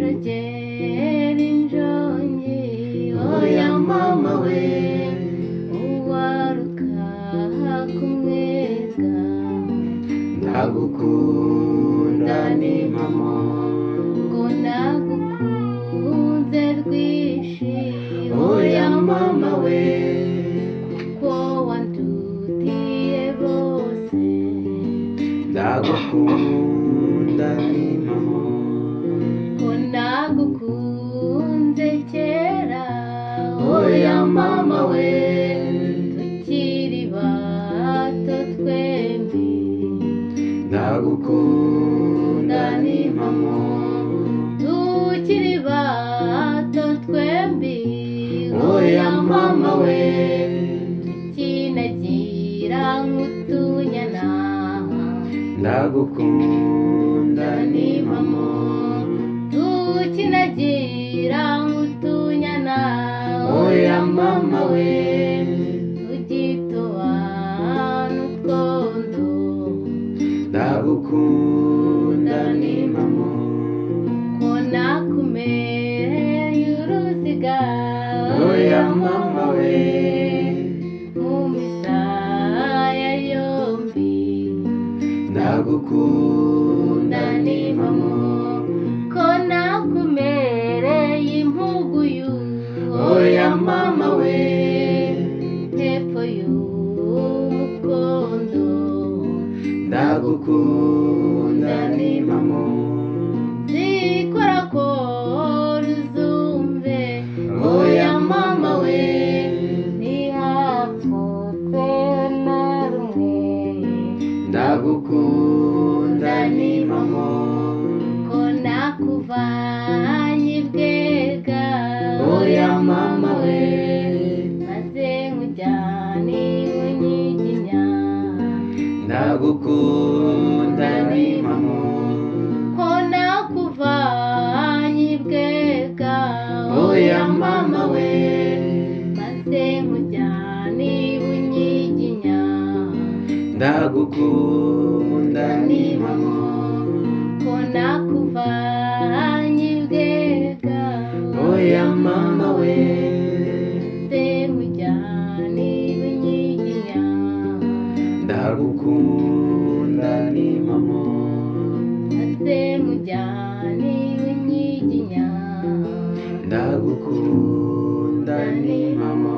Kanjogera injonyi oya mama we uwaruka kumwega ndagukunda ni mama ngo nagukunze rwishi oya mama we kuko wandutiye bose ndagukunda ni mama ngo nagukunze kera oya mama we tukiri bato twembi ndagukunda ni mama tukiri bato twembi oya mama we tukinagira nk'utunyana ndagukunda ni mama tukinagira nk'utunyana oya mama we tugitoana utwondo ndagukunda ni mama ko nakumereye uruziga oya mama we mu misaya yombi ndagukunda ni mama ko nakumereye impuguyu oya mama we hepfo y'umukondo ndagukunda ni mama zikora ko ruzumve oya mama we ntihapfutse na rumwe ndagukunda ni mama ko nakuvanye ibwega oya mama we maze nkujyane unyiginya ndagukunda ni mama ko nakuvanye ibwega oya mama we maze nkujyane unyiginya ndagukunda ni mama ko nakuvanye ibwega oya mama we maze nkujyane unyiginya ndagukunda ni mama maze nkujyane unyiginya ndagukunda ni mama